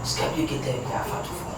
Scap you get there, yeah, fat for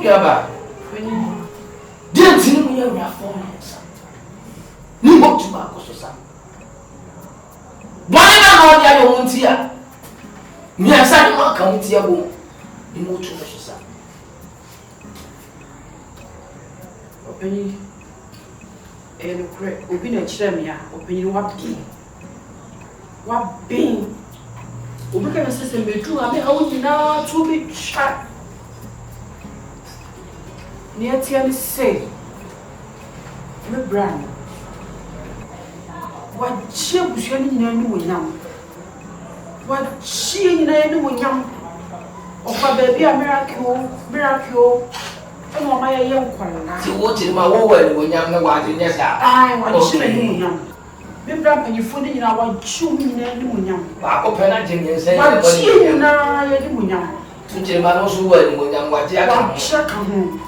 Yaba, didn't see me in your phone. You want to back also, son. Why not all your own tear? Me, I said, you come to your home. You want to push son. Open and pray, open a chimney, open what being. Open a system, be true. I mean, how would you now to be shot? Near Tian say, my brand. What she was showing you young. What she knew young. Of a baby, a miracle. And my young quarrel. You watching my woman when young one, yes, I want to be young. Me brand you put in our chewing and young. Open a gym and say, what she and I am young. To Germanos who were when young what shall come home.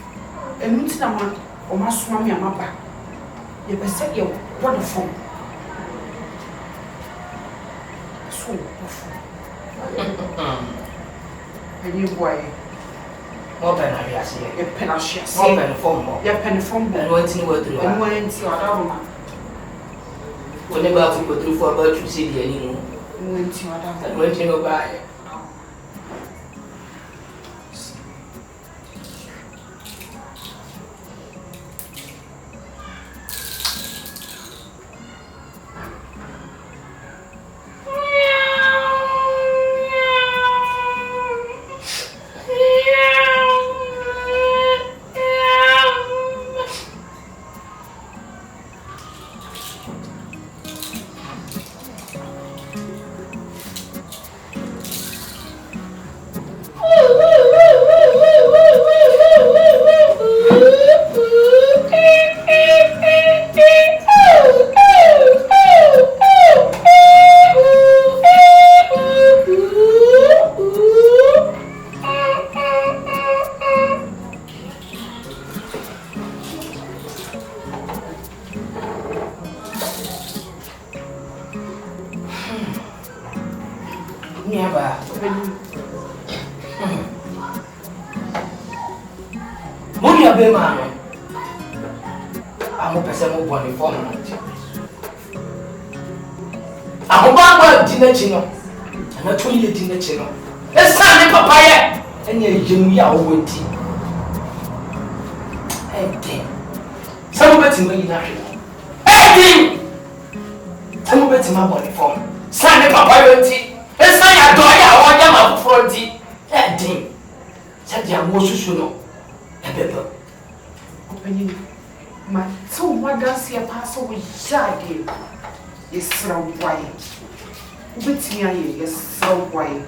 And meet someone or my swami and my back. You better say you're wonderful. So wonderful. And you boy, more pen I see a pen of shares, more pen phone more, your pen phone, and waiting word through and went to your dog. Whenever we go through for about to see the anymore, went to your dog and waiting over. Chino, and not 20 dinner chino. Let's sign the papaya and your young yaw tea. Some of it's in my national. Some of it's in my body form. Sign the papaya tea. Let's sign a doya or yam for tea. That ding. Said your most should know. A pepper. Opening my two mothers here pass away. Gyidie is so white. With me, yes, so white.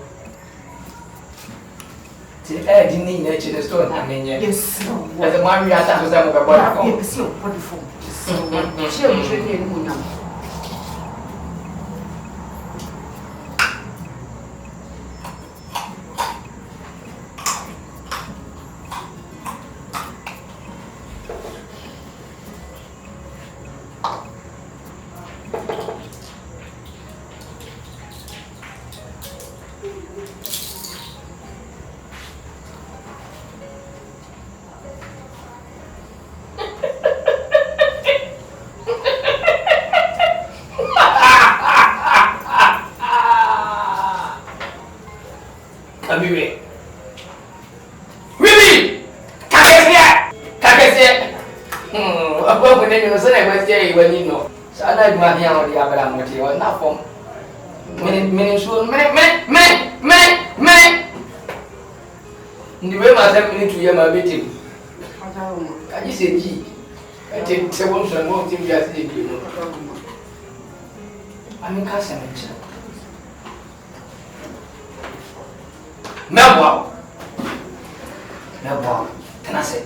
The air didn't need to store having yes, so as a Maria was about so wonderful. Children, when you was there when you know. So I like my hair on the other material, not from many soon, many. The way my family to hear my meeting. I just said, G. I take 7 more things just did, you know. I'm in Castle. Melbourne. Can I say?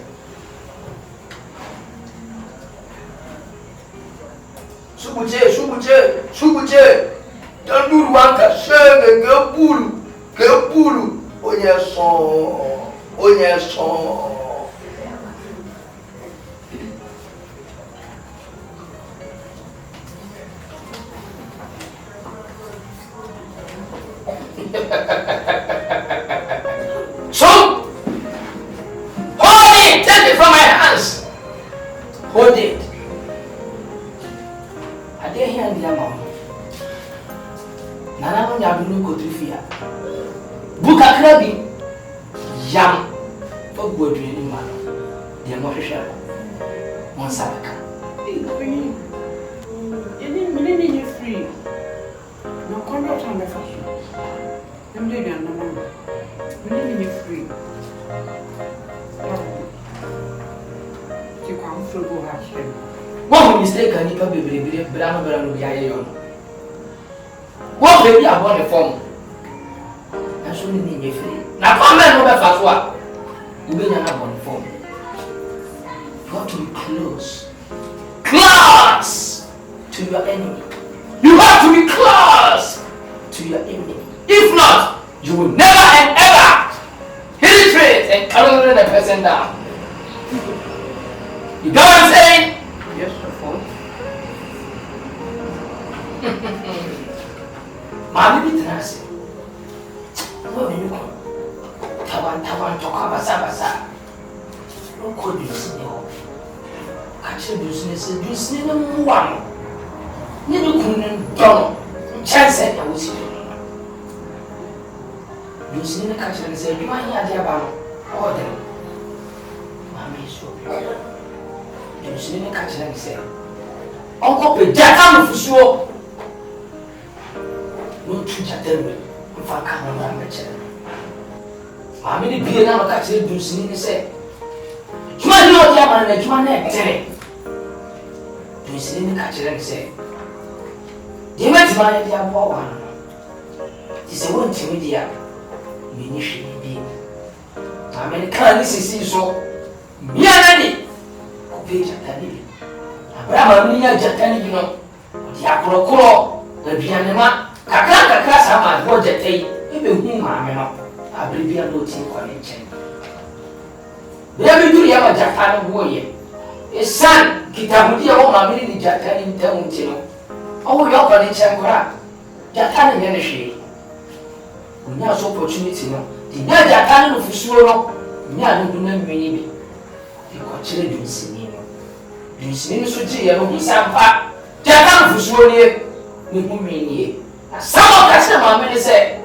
Subuche. Don't do one cashel and go bulu. Oh, yes, So, hold it! Take it from my hands! Hold it. I dare hear the amount. Nana no yabu go to fear. Buka krabi yam for go to any man. The emotion one sabaka. You free. No conduct on the fashion. I'm doing it. You free. You can't feel go have him. One mistake and you probably believe Brano Yayon. What baby I want a form? And so you need free. Now come and over fast what? You may not have one form. You have to be close to your enemy. You have to be close to your enemy. If not, you will never and ever penetrate and color the person down. You know what I'm saying? Yes, of course. Mommy be trans. What do you call? Tawan talk basa. No code you see no. Catch you see no one. You couldn't don't chance it. I will see you see the catch and say, you are here about order. Mommy is so good. You see the catch and say, Uncle Pejata for sure. No teacher tell me if I come on my chair. Mammy be another catch you see the say. You are not there and you are not telling. You see the catch and say, you might buy the apple one. It's a one to me, dear. Minish be. I mean, can't see so. Mianani. Obey Jatani. Abraham, Jatani, you know. The Akro, the Bianema, Kakaka, Sama, Roger Tay, even whom I know. I believe you are not in connection. Let me do you have a Japan warrior. A son, Kitamudia, or Mammy Jatani in Tamuntino. Oh, your connection, Jatani energy. We have opportunity no. The Jatani of Fusuo, Yan do not mean the Cochile do see me. You see, so Gia, some part. Jatan Fusuo, you mean ye. Some of Casama say,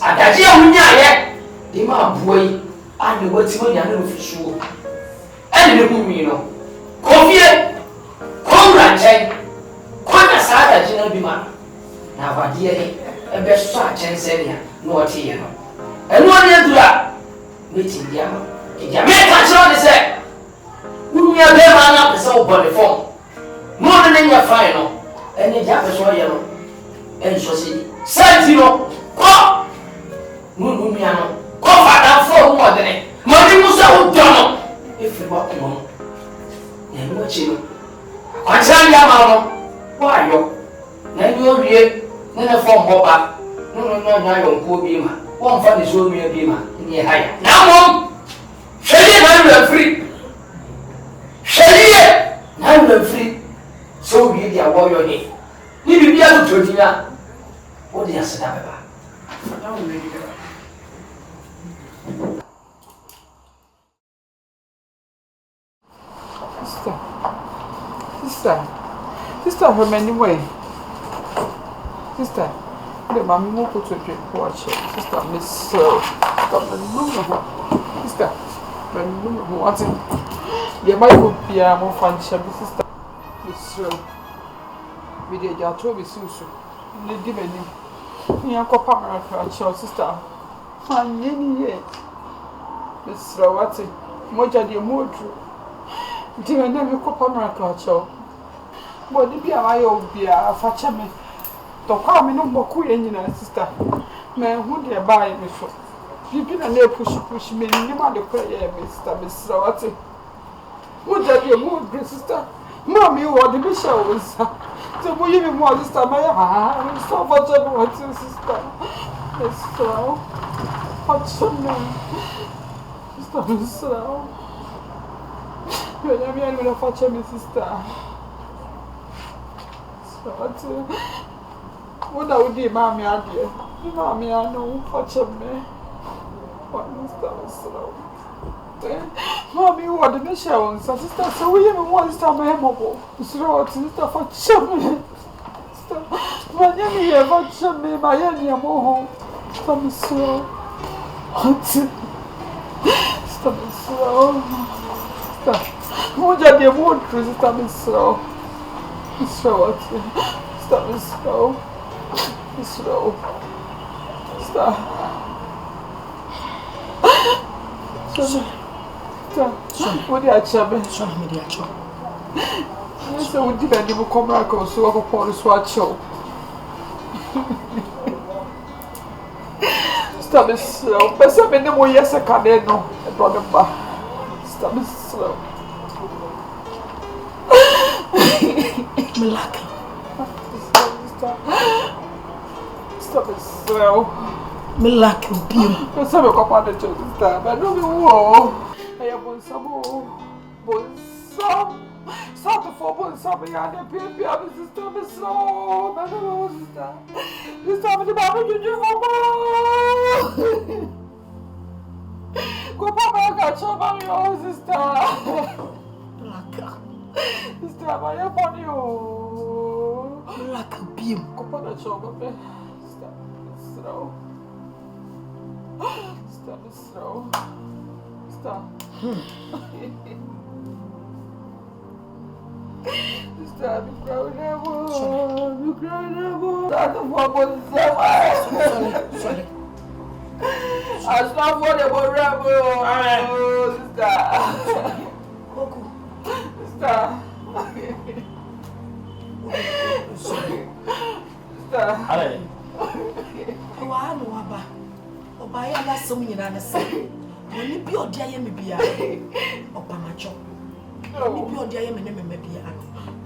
Adagio, yet, the man boy, and the what's money and Fusuo. And the Mumino. Coffee, Conrad, Quana Sada, Gina Bima. Now, my dear, a best such and senior. No tea, and one year to that. Meeting Yama. If you make a show, they say, wouldn't you have man up the soul body form? More than in your final, and the Japanese yellow. And so see, Santino, go! Mumiano, go for for more than it. Money was so done. If you walk along, and watch you. I tell Yama, why you? Then you'll be in a form hopper. No, I don't go beamer. One fun is only a beamer in the higher. Now, Shelly, free. Shelly, I'm free. So be the warrior here. You be able to do that. What do you say about? Sister, from anyway. Sister. The mammy will put to watch it. Sister, Miss Stop the Sister, when you want it, there might be a more fun shabby sister. Israel. We did your trouble, Susu. The dividend. Near Copamara, your sister. And Yenny, Miss Rawati, Moja de Modu. Dividend Copamara, your. But if you are be a fatchame, to call me no more queen, sister. Man, who dare buy me for? You didn't know push me, you might declare, Miss Rawati. What are you mood, sister? Mommy, what the bishop was. So, will you be more this time? I'm so much about your sister. It's so. What's your name? Sister, it's so. When I'm going to fetch my sister. So, what I would do, Mammy, I dear. Mammy, I know, fetch me. What is that? So. Mommy, what the mission, sister? So we even want to start my mobile. So, sister, for chummy. My enemy here, for chummy, my enemy, I'm home. Stop slow. Stop slow. Stop. What are you want to stop slow? Slow. Stop slow. Slow. Stop. What did I tell? Show me the actual. Yes, I would depend if you come back or so upon the swat show. Stop it slow. But some in the way, yes, I can't know. I brought them back. Stop it slow. Malaka. Stop it slow. Malaka, beam. Let's have a couple of children. But I don't know. I have one some stop the four one some and the baby of the system is slow. I don't know, sister. This time the Bible you do for go Papa got your money, oh sister. Sister, I have on you. Like a beam. Go put a job of it. Stop slow. Stop slow. Stop. Stop, you growing that one. You growing that one. Stop the one with the sorry. I stop for the one rebel. Stop. Stop. Stop. Oba ya la so nyina na se. Oni bi odi aye me bia. Oba macho. Oni bi odi aye me ne me bia.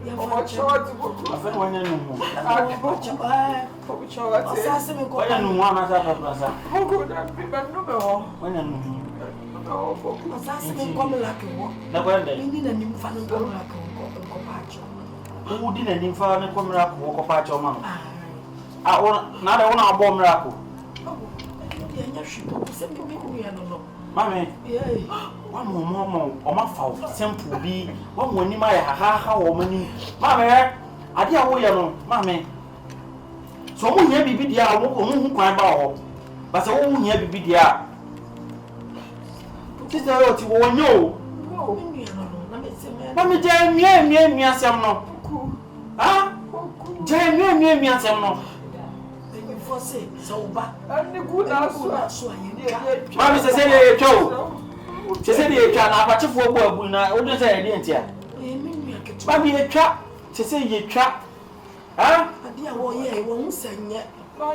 Ya fa choti boku. Afa wanya no mu. Boku choti. Osase me ko. Wanya no mu ana sa fa sa. Boku da bi ba no be ho. Wanya no mu. No boku. Osase me ko me la ke ho. Na kwa ndai. Ni na nim fa no ko la ke ho ko pacho. Wo di na nim fa ne ko mra ko pacho ma. Ah ona na da ona abo mra ko. Mami, one more, or my fault, simple be one when you might ha woman. Mammy, I dear way, Mammy. So, won't you be the hour who cry about? But I won't you be the hour. Tis the road you won't know. Mammy, damn me, as I'm not. Ah, damn me, as I'm not. So bad. And the good answer. Mammy says, she said, you can have a chief for work. We not say, didn't you? Mammy, a trap. She said, you trap. Ah, dear, yeah, won't say yet. No.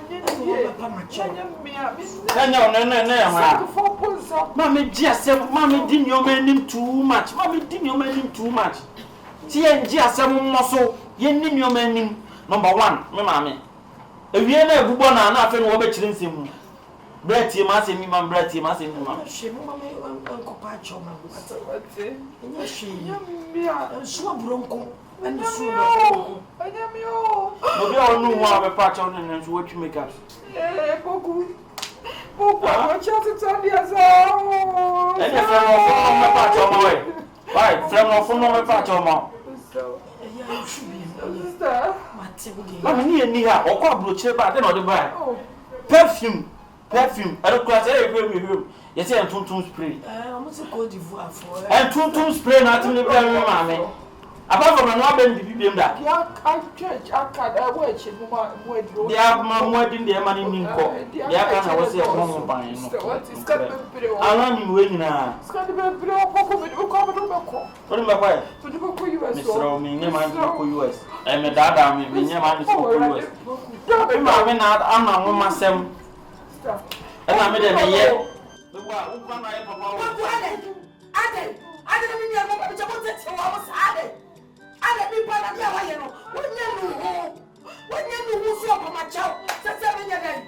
Mammy, just said, Mammy, didn't your man him too much. Mammy, didn't your man him too much. See, and just some muscle, you need your man him. Number one, my mammy. If you are a born and nothing over children, bread, you must see me, my bread, you must see me, mamma. She, mamma, Uncle Pacho, and she, so bronco, and so I am you. We all know how a patch on and what you make up. Eh, Bogu, what chances are the other? And if I'm from my patch on my way, right, from my patch on my. Mamma near or cobble chipper, then or the bag. Perfume. I don't cross every room. Yes, and two spray. I almost called you for and two spray, not in the very mammy. Apart from no ben bibiem da. Ya ka church aka da wa chi mo edro. Dia ma mo din de ma ni nko. Dia ka na wo se ko ban no. What is can be pere o. Ala ni we nyina. Ska be pere o ko be ko be do ko. Ori ma kwa. To do ko US. Mr. Me nyama ni ko US. E me dada me nyama ni ko US. E ma me na ama mo masem. E na me de me ye. Me wa wo kwa na ye papa wo. Ade na me ni ama me chabo tete wa mo sa ade. Ade bi pa na dia wa ye no. Wonya nu so pa ma chao. Sese me nya dai.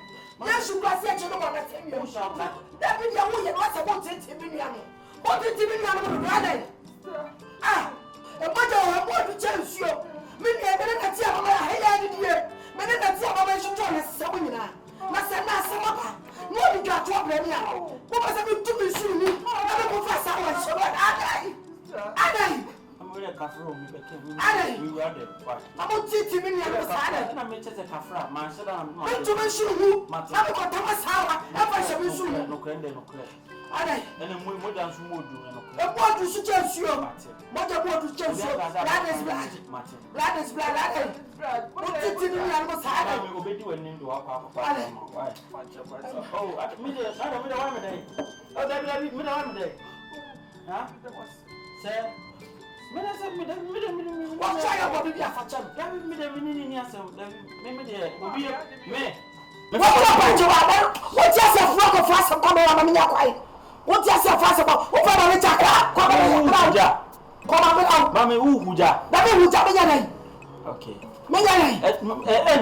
Ya shu kwa se chelo ba na temi o sha ba. Da bi dia wo ye no se bo tete bi ni ano. Bo tete bi ni ano mo do ade. E mo ja wo bo du chensuo. Me ni e be na ti ama ya he ya di die. Me na ti ama ba shu to na se wo nyina. Na se na se ma ba. No bi ga to bra ni ano. Bo ba se bi tu mi su ni. Na be ko fa sa wa she ba ade. We kafra o mi beke we were there. I'm titi mi ni ano sa ade. Na me chese kafra man se da ma. Me tu me su hu. Na be ko ta ma sa wa. E fa she bi su hu. No krende no kre. Ade. Ene mo dan su mo du no kre. E bo du su chensuo. Mo ja bo du chensuo. Blood is blood. Blood is blood. Ade. Mo titi mi ni ano sa ade. Me obedi wani ndo akwa papa. Why? Oh, me de sa me de wa me dey. Oh, da me de wa me dey. Ha? Say What's your body be a factor? Me What just a flock of fast come on me quite? What just a fast about? What for the jack? Come on, Mammy, who ja? That means who ja. Okay. Me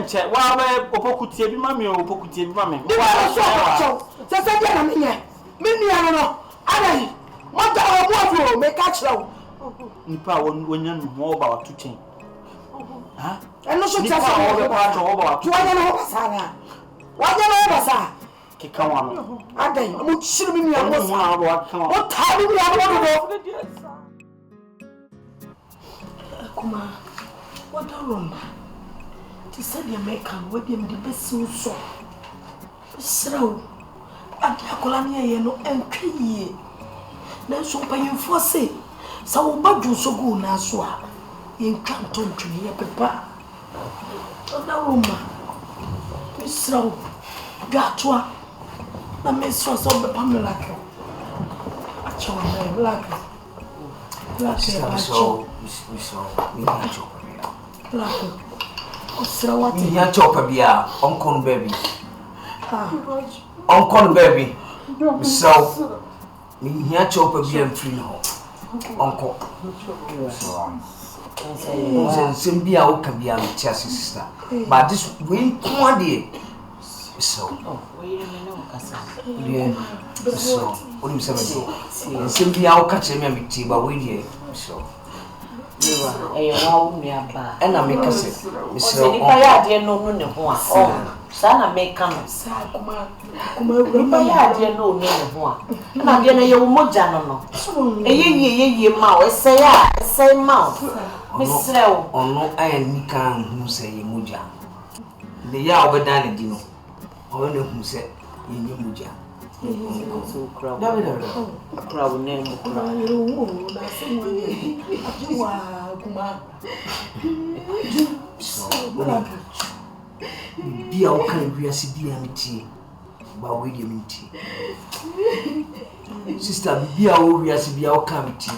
check. Why opokutie bi mami o opokutie bi mami. So say na me me no. Adai. What the obo make catch now. Nipa wonya no ho ba watu chen. Ha? Eno so nipa wo be pa to ho ba watu. Wonya no ho basana. Wonya no ho basa. Keka wano. Adai, mo chiru mi ya wo na wo aka. O ta mi ya wo do. Kuma. What wrong? Ti said the American we be me the best so. Sraw. Adi akola ne ye no entwe yie. Na so panyimfo se. Sa wo badu so go na so a yen twanto ntwe ye pepa na roma misraw gatwa na misraw so be pamela ke acho na la so mi acho la o sra wati mi acho pa bia onkon baby onkon baby misraw mi acho pa bia mfiri no Uncle. Simbia Okabia, Chassis sister. But this win 1 so. So, what do you say? Simbia catch me with tea, but we so. And I make a say, Miss Nipa, no, Sana make come. Kuma dear no na dear na ye moja no. Ye ma say mouth. Miss Rew. No, I and Nika who say muja. The ya obedani dino. Or who said in muja. Crowd name. Be our kind we are CBMT, but we didn't. Sister, be our we are CBR committee,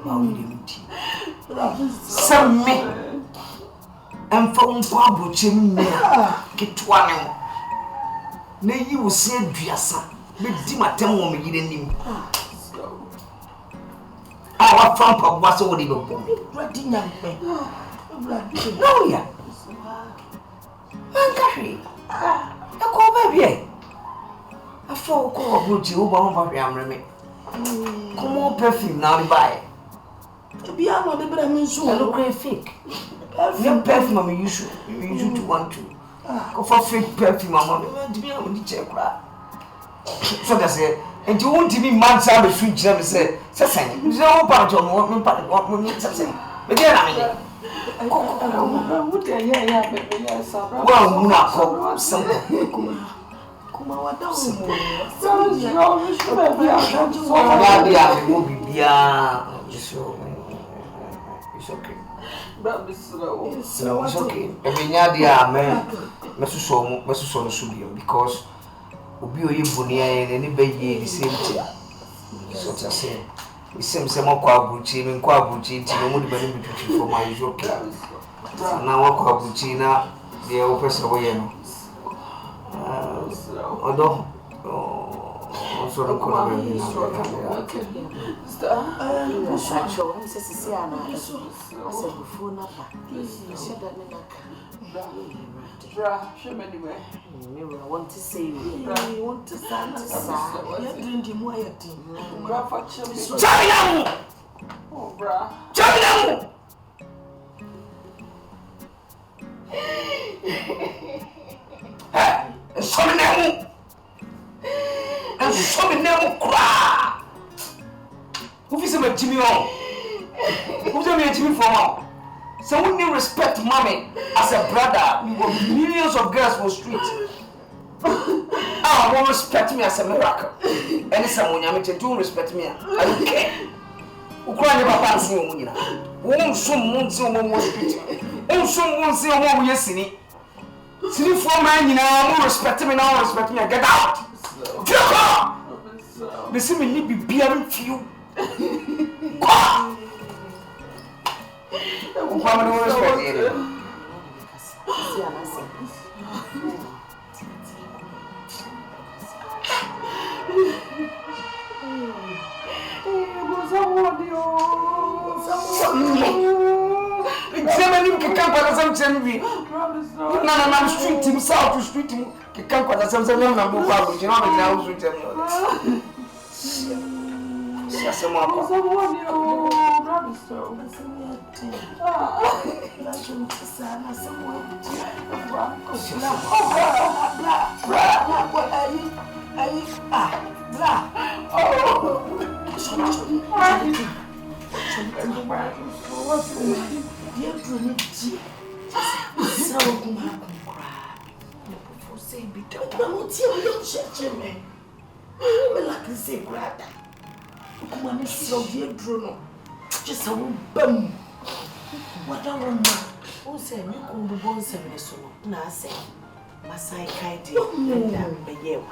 but we didn't. Some me and from Pablo Chimney, get Twan. Nay, you will say, Driassa, but Dimatem woman, you didn't. Our front was already born. No, yeah. Mankari, I call baby. I fall call good you over me. Come on, perfume now to buy. To be out of the Bremen soon, I look fake. Your perfume, you should to want to go for fake perfume. I'm not to be able to check. So that's it. And you won't be months out of the fridge. Let me say, Sassay, there's no part of what we need something. But then I mean. Well, not something. Kuma wa down. So you should be it's okay. No, it's okay. I mean, yeah, man. Mesuso studio because Obi Oyibunia and any baby the same thing. So to say, it seems some more Kwabuchi and Kwabuchi, no more than for my usual care. Now, Kwabuchi now, the old person away. Although, also the corner. I want to say you want to stand to So when you respect mommy as a brother, we will millions of girls on street. Ah, won't respect me as a miracle. And someone you don't respect me. I don't care. Who cry never pass you when you won't soon street. Won't soon see a woman yesterday. See for man, you know, won't respect me now, respect me. Get out! Get out! They see me need be bearing few. I'm coming to respect you. Just a bum. What a woman. Who said you could be born 7 so? Now say, Masai Kaiti, Linda, Beyewa.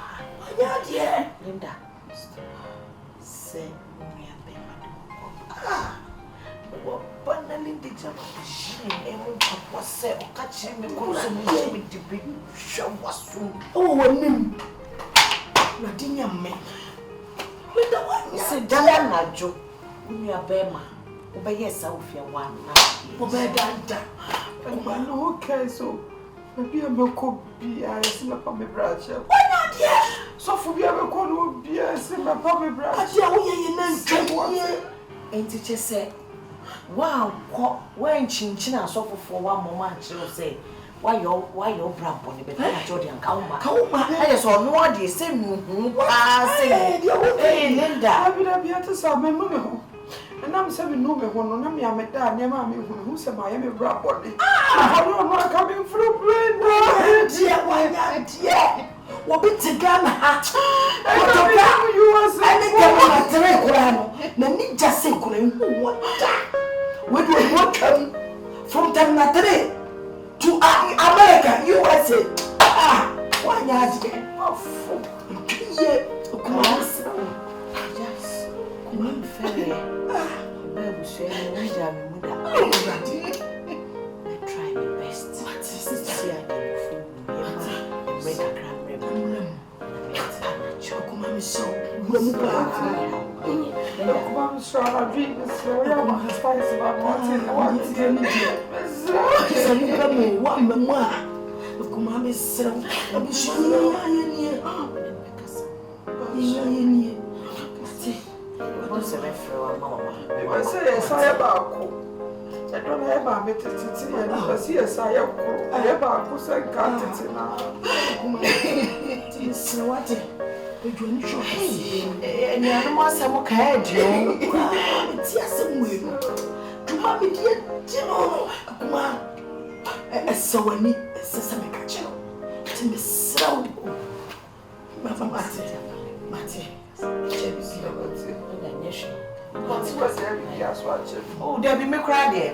Yeah, Linda. Say, we are payment. Ah, what bundling the job? She never was said, or catching the course with the big shower soon. Oh, name. Nadinia me. With the one said, Diana Joe. We are Bema. Obey yourself, your one. Obey Danta. And okay, so maybe I'm a copy. I see my puppy branch. Why not yet? So for me, I'm a copy. I see my puppy branch. I tell you, and teacher said, wow, when Chinchina suffer for 1 moment, she'll say, why your brown pony, but I told you, come back. I just saw no idea, say, hey, Linda, I will be at the summer. And I'm saying, no, when I'm a dad, near mammy, who said Miami brown body. I don't know, coming from Brenda. Dear, why not, dear? What bit to gun hat? You was I think I'm a just say, what that? When we welcome from Tanatare to America, USA. Ah, why not, dear? Oh, come on, yes, come on, fair. I try my best. What is this? See, I can make a cram. I'm so I'm sure I drink this story. I'm spice about one I say, yes, I about I don't have a metacity and I see a sigh of I have a person can't now. It's what and the other one, some carriage. It's yes, some way. To mommy, dear, come on. So I need a sesame catcher to be so. Matty. What's every year's watching? Oh, Debbie, me cry there.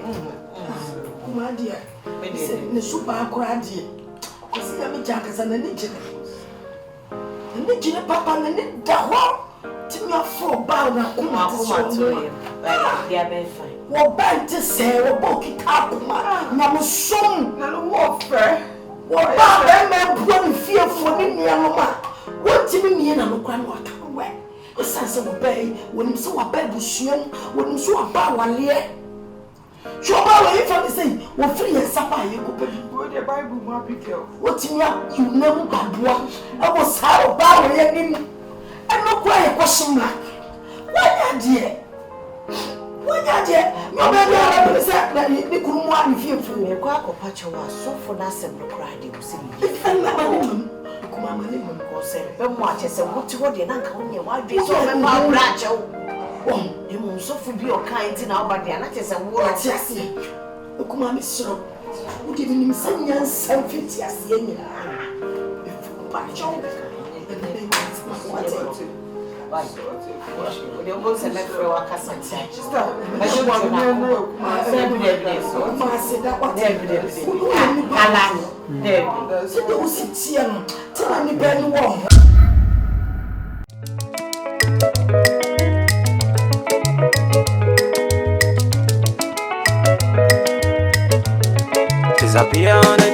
kumadia. Ne super akuradi. Kasi ya mi jakasa na ni jine. Ni jine papa na ni daho. Timi afro ba na kuma to dia be fine. Wo ba nti se wo bo kita kuma na mo som na no wo fe. Wo ba be me bro ni fiefo ni nua no ma. Wo timi nie na no kwa no aka we. Esanse wo ba yi, wo nim se wo ba busuam, wo nim se wo ba wale. Shoba we if I say wo free and sapa ye ko pe Wo the Bible ma pikel. wo timi you never baboa. E wo sa wo ba wo ye nim. E no kwa ye kwashimla. Wanya no be na be say na ni kurumu ani fiefo. Me kwa akopa chewa so for that sem no cry dey go see me. Na ba ni kuma ma ni mo Ko se be mo ache se wo ti ho de na nka wo ne wa dwe so be ma bra che wo. E mo so fu bi o kan ti na oba de na che se wo ati ase. Kuma mi soro. Wo di ni msanya nsam fiti ase nyina. E fu pa cho. Vai. Eu vou ser minha filha, a caça. Mas eu vou no. Disappear on the